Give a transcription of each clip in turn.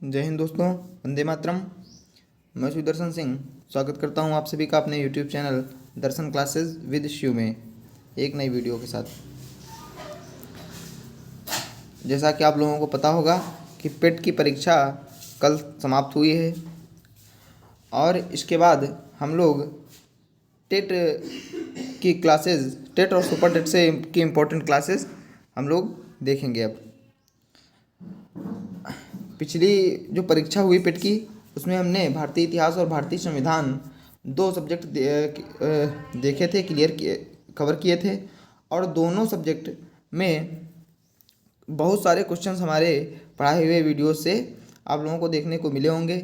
जय हिंद दोस्तों, वंदे मातरम। मैं सुदर्शन सिंह स्वागत करता हूं आप सभी का अपने YouTube channel Darshan classes with Shiv में एक नई वीडियो के साथ। जैसा कि आप लोगों को पता होगा कि पेट की परीक्षा कल समाप्त हुई है और इसके बाद हम लोग टेट की क्लासेस, टेट और सुपर टेट से की इम्पोर्टेंट क्लासेस हम लोग देखेंगे। अब पिछली जो परीक्षा हुई पेट की, उसमें हमने भारतीय इतिहास और भारतीय संविधान दो सब्जेक्ट देखे थे, कवर किए थे और दोनों सब्जेक्ट में बहुत सारे क्वेश्चंस हमारे पढ़ाए हुए वीडियो से आप लोगों को देखने को मिले होंगे।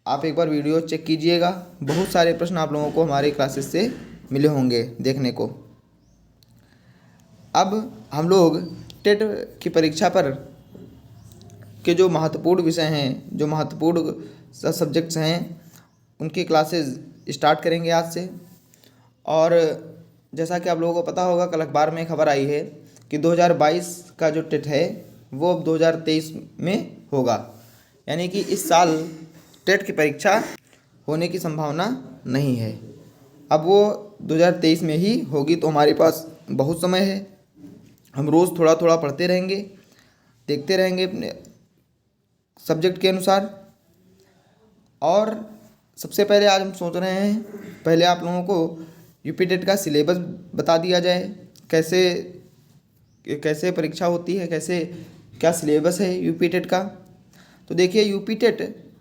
आप एक बार वीडियो चेक कीजिएगा, बहुत सारे प्रश्न आप लोगों को हमारे क्लासेस से मिले होंगे देखने को। अब हम लोग टेट की परीक्षा पर के जो महत्वपूर्ण विषय हैं, जो महत्वपूर्ण सब्जेक्ट्स हैं, उनकी क्लासेस स्टार्ट करेंगे आज से। और जैसा कि आप लोगों को पता होगा, कल अखबार में खबर आई है कि 2022 का जो टेट है वो अब 2023 में होगा, यानी कि इस साल टेट की परीक्षा होने की संभावना नहीं है। अब वो 2023 में ही होगी, तो हमारे पास बहुत समय है। हम रोज़ थोड़ा थोड़ा पढ़ते रहेंगे, देखते रहेंगे अपने सब्जेक्ट के अनुसार। और सबसे पहले आज हम सोच रहे हैं, पहले आप लोगों को यूपी टेट का सिलेबस बता दिया जाए, कैसे कैसे परीक्षा होती है, कैसे क्या सिलेबस है यूपी टेट का। तो देखिए, यूपी टेट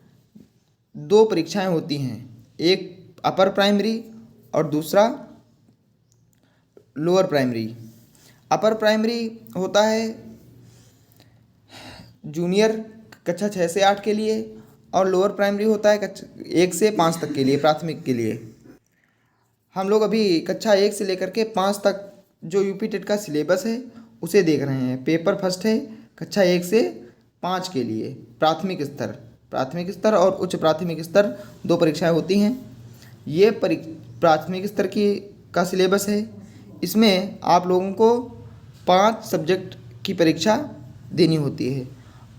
दो परीक्षाएं होती हैं, एक अपर प्राइमरी और दूसरा लोअर प्राइमरी। अपर प्राइमरी होता है जूनियर कक्षा 6 से 8 के लिए और लोअर प्राइमरी होता है कक्षा 1 से 5 तक के लिए, प्राथमिक के लिए। हम लोग अभी कक्षा 1 से लेकर के 5 तक जो यूपी टेट का सिलेबस है उसे देख रहे हैं। पेपर फर्स्ट है कक्षा 1 से 5 के लिए, प्राथमिक स्तर और उच्च प्राथमिक स्तर दो परीक्षाएं होती हैं। ये प्राथमिक स्तर का सिलेबस है। इसमें आप लोगों को 5 सब्जेक्ट की परीक्षा देनी होती है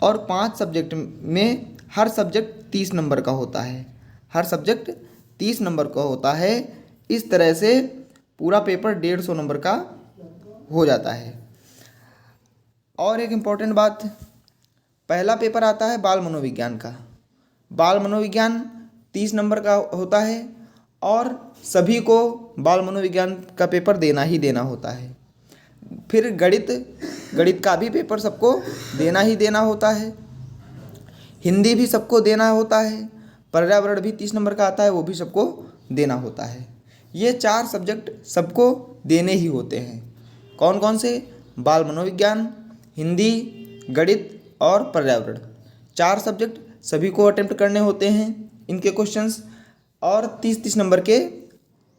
और 5 सब्जेक्ट में हर सब्जेक्ट 30 नंबर का होता है। हर सब्जेक्ट 30 नंबर का होता है। इस तरह से पूरा पेपर 150 नंबर का हो जाता है। और एक इम्पॉर्टेंट बात, पहला पेपर आता है बाल मनोविज्ञान का। बाल मनोविज्ञान 30 नंबर का होता है और सभी को बाल मनोविज्ञान का पेपर देना ही देना होता है। फिर गणित का भी पेपर सबको देना ही देना होता है। हिंदी भी सबको देना होता है। पर्यावरण भी 30 नंबर का आता है, वो भी सबको देना होता है। ये 4 सब्जेक्ट सबको देने ही होते हैं। कौन कौन से? बाल मनोविज्ञान, हिंदी, गणित और पर्यावरण। 4 सब्जेक्ट सभी को अटेम्प्ट करने होते हैं इनके क्वेश्चंस, और 30-30 नंबर के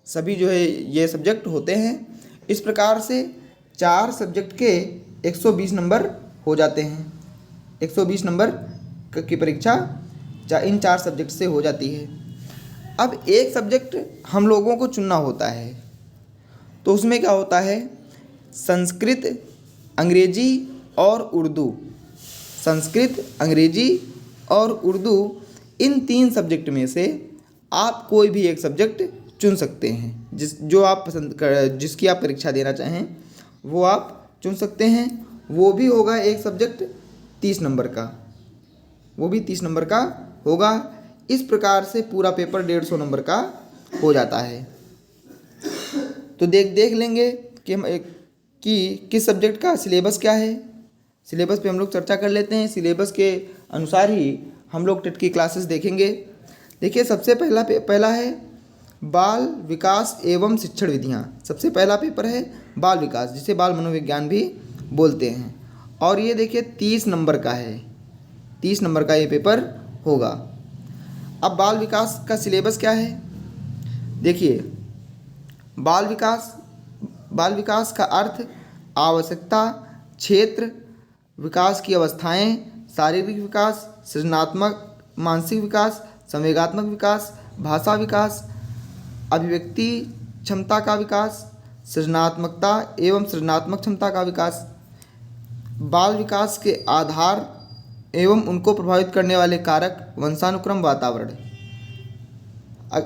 सभी जो है ये सब्जेक्ट होते हैं। इस प्रकार से 4 सब्जेक्ट के 120 नंबर हो जाते हैं। 120 नंबर की परीक्षा इन 4 सब्जेक्ट से हो जाती है। अब एक सब्जेक्ट हम लोगों को चुनना होता है, तो उसमें क्या होता है? संस्कृत, अंग्रेजी और उर्दू। संस्कृत, अंग्रेजी और उर्दू, इन 3 सब्जेक्ट में से आप कोई भी एक सब्जेक्ट चुन सकते हैं। जो आप जिसकी आप परीक्षा देना चाहें वो आप चुन सकते हैं। वो भी होगा एक सब्जेक्ट 30 नंबर का, वो भी 30 नंबर का होगा। इस प्रकार से पूरा पेपर 150 नंबर का हो जाता है। तो देख लेंगे कि किस सब्जेक्ट का सिलेबस क्या है। सिलेबस पे हम लोग चर्चा कर लेते हैं। सिलेबस के अनुसार ही हम लोग टेट की क्लासेस देखेंगे। देखिए, सबसे पहला है बाल विकास एवं शिक्षण विधियाँ। सबसे पहला पेपर है बाल विकास, जिसे बाल मनोविज्ञान भी बोलते हैं। और ये देखिए 30 नंबर का है, 30 नंबर का ये पेपर होगा। अब बाल विकास का सिलेबस क्या है? देखिए, बाल विकास का अर्थ आवश्यकता, क्षेत्र, विकास की अवस्थाएं, शारीरिक विकास, सृजनात्मक मानसिक विकास, संवेगात्मक विकास, भाषा विकास, अभिव्यक्ति क्षमता का विकास, सृजनात्मकता एवं सृजनात्मक क्षमता का विकास। बाल विकास के आधार एवं उनको प्रभावित करने वाले कारक, वंशानुक्रम, वातावरण।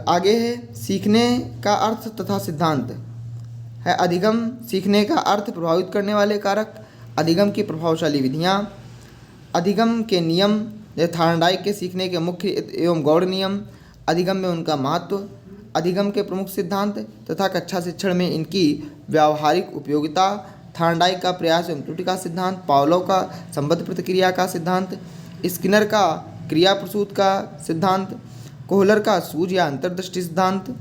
आगे है सीखने का अर्थ तथा सिद्धांत है। अधिगम सीखने का अर्थ, प्रभावित करने वाले कारक, अधिगम की प्रभावशाली विधियाँ, अधिगम के नियम जैसे थार्नडाइक के सीखने के मुख्य एवं गौड़ नियम, अधिगम में उनका महत्व, अधिगम के प्रमुख सिद्धांत तथा कक्षा शिक्षण में इनकी व्यावहारिक उपयोगिता, थार्नडाइक का प्रयास एवं त्रुटि का सिद्धांत, पावलोव का संबद्ध प्रतिक्रिया का सिद्धांत, स्किनर का क्रिया प्रसूत का सिद्धांत, कोहलर का सूझ या अंतर्दृष्टि सिद्धांत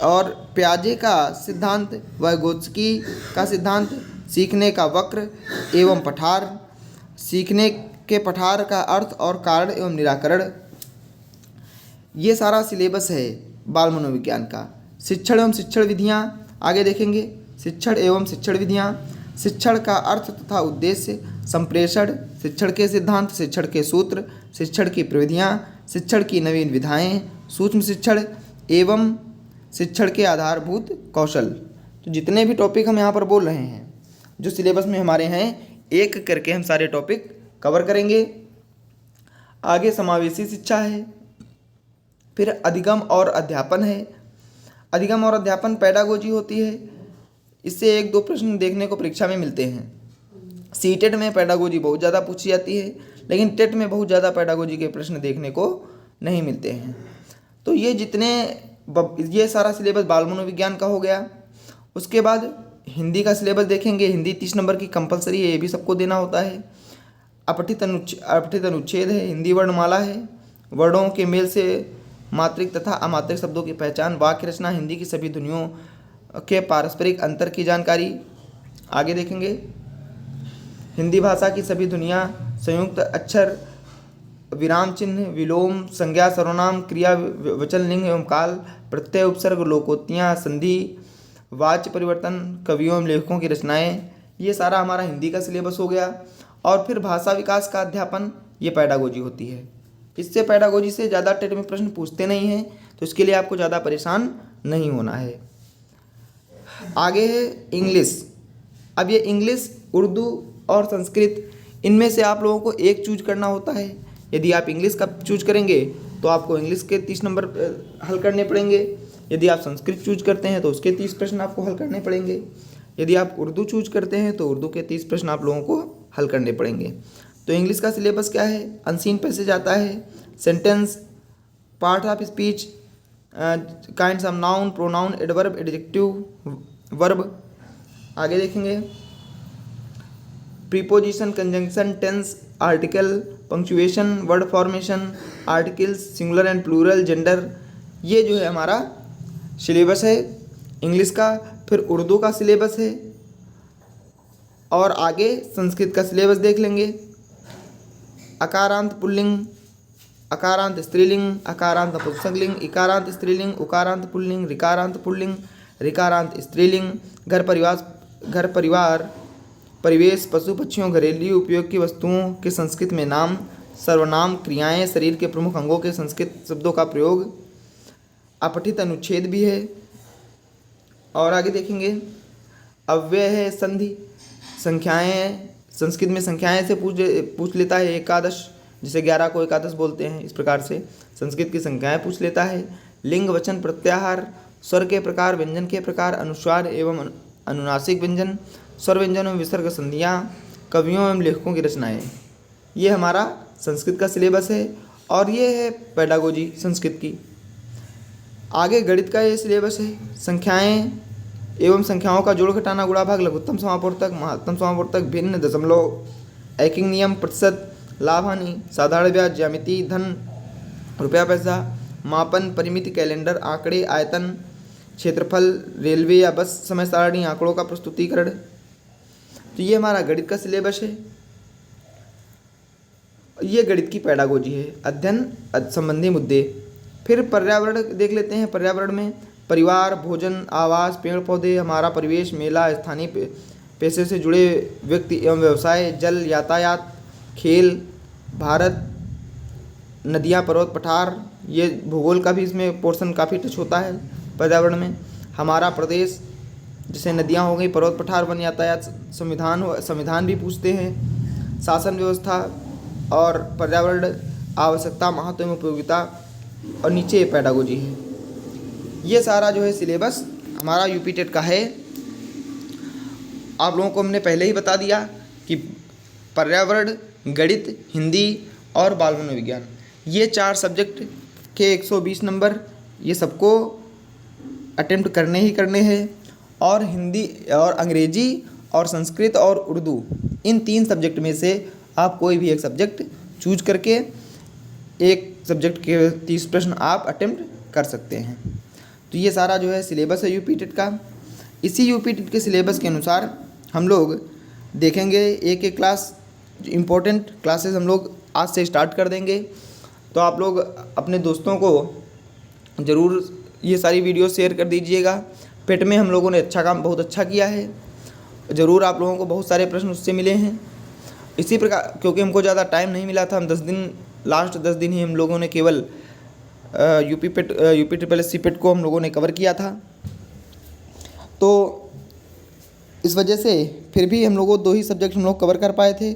और प्याजे का सिद्धांत, वाइगोत्स्की का सिद्धांत, सीखने का वक्र एवं पठार, सीखने के पठार का अर्थ और कारण एवं निराकरण। ये सारा सिलेबस है बाल मनोविज्ञान का। शिक्षण एवं शिक्षण विधियाँ आगे देखेंगे। शिक्षण एवं शिक्षण विधियाँ, शिक्षण का अर्थ तथा उद्देश्य, संप्रेषण, शिक्षण के सिद्धांत, शिक्षण के सूत्र, शिक्षण की प्रविधियाँ, शिक्षण की नवीन विधाएँ, सूक्ष्म शिक्षण एवं शिक्षण के आधारभूत कौशल। तो जितने भी टॉपिक हम यहाँ पर बोल रहे हैं जो सिलेबस में हमारे हैं, एक करके हम सारे टॉपिक कवर करेंगे। आगे समावेशी शिक्षा है, फिर अधिगम और अध्यापन है। अधिगम और अध्यापन पेडागोजी होती है। इससे 1-2 प्रश्न देखने को परीक्षा में मिलते हैं। सीटेट में पेडागोजी बहुत ज़्यादा पूछी जाती है, लेकिन टेट में बहुत ज़्यादा पेडागोजी के प्रश्न देखने को नहीं मिलते हैं। तो ये सारा सिलेबस बाल मनोविज्ञान का हो गया। उसके बाद हिंदी का सिलेबस देखेंगे। हिंदी 30 नंबर की कंपलसरी है, ये भी सबको देना होता है। अपठित अनुच्छेद है, हिंदी वर्णमाला है, वर्णों के मेल से मात्रिक तथा अमात्रिक शब्दों की पहचान, वाक्य रचना, हिंदी की सभी ध्वनियों के पारस्परिक अंतर की जानकारी आगे देखेंगे। हिंदी भाषा की सभी ध्वनियाँ, संयुक्त अक्षर, विराम चिन्ह, विलोम, संज्ञा, सर्वनाम, क्रिया, वचन, लिंग एवं काल, प्रत्यय, उपसर्ग, लोकोक्तियाँ, संधि, वाच्य परिवर्तन, कवियों एवं लेखकों की रचनाएं, ये सारा हमारा हिंदी का सिलेबस हो गया। और फिर भाषा विकास का अध्यापन, ये पेडागोजी होती है। इससे पेडागोजी से ज़्यादा टेट में प्रश्न पूछते नहीं हैं, तो इसके लिए आपको ज़्यादा परेशान नहीं होना है। आगे है इंग्लिश। अब ये इंग्लिश, उर्दू और संस्कृत, इनमें से आप लोगों को एक चूज करना होता है। यदि आप इंग्लिश का चूज करेंगे तो आपको इंग्लिश के 30 नंबर हल करने पड़ेंगे। यदि आप संस्कृत चूज करते हैं तो उसके 30 प्रश्न आपको हल करने पड़ेंगे। यदि आप उर्दू चूज करते हैं तो उर्दू के 30 प्रश्न आप लोगों को हल करने पड़ेंगे। तो इंग्लिश का सिलेबस क्या है? अनसीन पैसेज आता है, sentence, part of speech, kinds of noun, pronoun, adverb, adjective, verb. आगे देखेंगे preposition, conjunction, tense, article, punctuation, word formation, articles, singular and plural, gender. ये जो है हमारा सिलेबस है इंग्लिश का। फिर उर्दू का सिलेबस है और आगे संस्कृत का सिलेबस देख लेंगे। अकारांत पुल्लिंग, अकारांत स्त्रीलिंग, अकारांत नपुंसकलिंग, इकारांत स्त्रीलिंग, उकारांत पुल्लिंग, ऋकारांत पुल्लिंग, ऋकारांत स्त्रीलिंग, घर परिवार, परिवेश, पशु पक्षियों, घरेलू उपयोग की वस्तुओं के संस्कृत में नाम, सर्वनाम, क्रियाएं, शरीर के प्रमुख अंगों के संस्कृत शब्दों का प्रयोग, अपठित अनुच्छेद भी है। और आगे देखेंगे अव्यय है, संधि, संख्याएं, संस्कृत में संख्याएं से पूछ लेता है। एकादश, जिसे 11 को एकादश बोलते हैं, इस प्रकार से संस्कृत की संख्याएं पूछ लेता है। लिंग, वचन, प्रत्याहार, स्वर के प्रकार, व्यंजन के प्रकार, अनुस्वार एवं अनुनासिक व्यंजन, स्वर व्यंजन एवं विसर्ग संधियाँ, कवियों एवं लेखकों की रचनाएं। ये हमारा संस्कृत का सिलेबस है और ये है पेडागोजी संस्कृत की। आगे गणित का ये सिलेबस है। संख्याएं एवं संख्याओं का जोड़ घटाना, गुणा भाग, लघुत्तम समापवर्तक, महत्तम समापवर्तक, भिन्न, दशमलव, एकिंग नियम, प्रतिशत, लाभ हानि, साधारण ब्याज, ज्यामिति, धन, रुपया पैसा, मापन, परिमिति, कैलेंडर, आंकड़े, आयतन, क्षेत्रफल, रेलवे या बस समय सारणी, आंकड़ों का प्रस्तुतिकरण। तो ये हमारा गणित का सिलेबस है। ये गणित की पेडागोजी है, अध्ययन संबंधी मुद्दे। फिर पर्यावरण देख लेते हैं। पर्यावरण में परिवार, भोजन, आवास, पेड़ पौधे, हमारा परिवेश, मेला, स्थानीय पेशे से जुड़े व्यक्ति एवं व्यवसाय, जल, यातायात, खेल, भारत, नदियाँ, पर्वत, पठार। ये भूगोल का भी इसमें पोर्शन काफ़ी टच होता है पर्यावरण में। हमारा प्रदेश, जैसे नदियाँ हो गई, पर्वत, पठार, वन, यातायात, संविधान भी पूछते हैं। शासन व्यवस्था और पर्यावरण, आवश्यकता, महत्व एवं उपयोगिता, और नीचे पेडागोजी है। ये सारा जो है सिलेबस हमारा यूपी टेट का है। आप लोगों को हमने पहले ही बता दिया कि पर्यावरण, गणित, हिंदी और बाल मनोविज्ञान, ये 4 सब्जेक्ट के 120 नंबर ये सबको अटेम्प्ट करने ही करने हैं। और हिंदी और अंग्रेजी और संस्कृत और उर्दू, इन 3 सब्जेक्ट में से आप कोई भी एक सब्जेक्ट चूज करके एक सब्जेक्ट के 30 प्रश्न आप अटेम्प्ट कर सकते हैं। तो ये सारा जो है सिलेबस है यूपी टेट का। इसी यूपी टेट के सिलेबस के अनुसार हम लोग देखेंगे एक एक क्लास, इम्पोर्टेंट क्लासेस हम लोग आज से स्टार्ट कर देंगे। तो आप लोग अपने दोस्तों को ज़रूर ये सारी वीडियो शेयर कर दीजिएगा। पेट में हम लोगों ने अच्छा काम बहुत अच्छा किया है, ज़रूर आप लोगों को बहुत सारे प्रश्न उससे मिले हैं। इसी प्रकार क्योंकि हमको ज़्यादा टाइम नहीं मिला था, हम 10 दिन, लास्ट 10 दिन ही हम लोगों ने केवल यूपी ट्रिपल एस सी पेट को हम लोगों ने कवर किया था। तो इस वजह से फिर भी हम लोगों 2 ही सब्जेक्ट हम लोग कवर कर पाए थे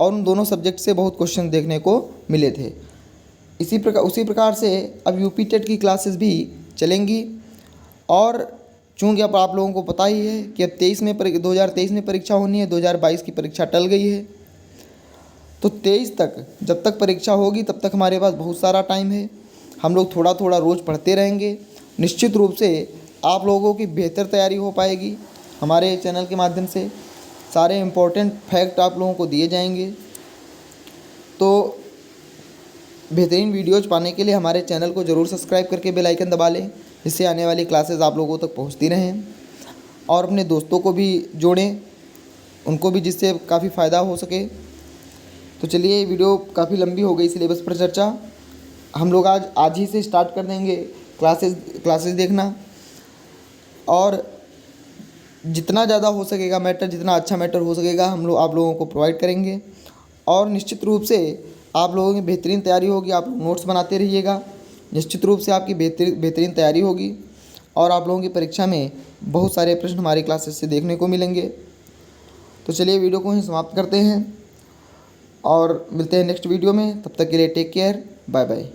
और उन दोनों सब्जेक्ट से बहुत क्वेश्चन देखने को मिले थे। उसी प्रकार से अब यूपी टेट की क्लासेस भी चलेंगी। और चूँकि अब आप लोगों को पता ही है कि अब 2023 में परीक्षा होनी है, 2022 की परीक्षा टल गई है। तो 23 तक जब तक परीक्षा होगी तब तक हमारे पास बहुत सारा टाइम है। हम लोग थोड़ा थोड़ा रोज़ पढ़ते रहेंगे। निश्चित रूप से आप लोगों की बेहतर तैयारी हो पाएगी। हमारे चैनल के माध्यम से सारे इम्पोर्टेंट फैक्ट आप लोगों को दिए जाएंगे। तो बेहतरीन वीडियोज़ पाने के लिए हमारे चैनल को ज़रूर सब्सक्राइब करके बेल आइकन दबा लें, जिससे आने वाली क्लासेस आप लोगों तक पहुंचती रहें। और अपने दोस्तों को भी जोड़ें, उनको भी जिससे काफ़ी फ़ायदा हो सके। तो चलिए, ये वीडियो काफ़ी लंबी हो गई सिलेबस पर चर्चा। हम लोग आज ही से स्टार्ट कर देंगे क्लासेस देखना। और जितना ज़्यादा हो सकेगा मैटर, जितना अच्छा मैटर हो सकेगा हम लोग आप लोगों को प्रोवाइड करेंगे। और निश्चित रूप से आप लोगों की बेहतरीन तैयारी होगी। आप नोट्स बनाते रहिएगा, निश्चित रूप से आपकी बेहतरीन तैयारी होगी और आप लोगों की परीक्षा में बहुत सारे प्रश्न हमारी क्लासेस से देखने को मिलेंगे। तो चलिए, वीडियो को ही समाप्त करते हैं और मिलते हैं नेक्स्ट वीडियो में। तब तक के लिए टेक केयर, बाय बाय।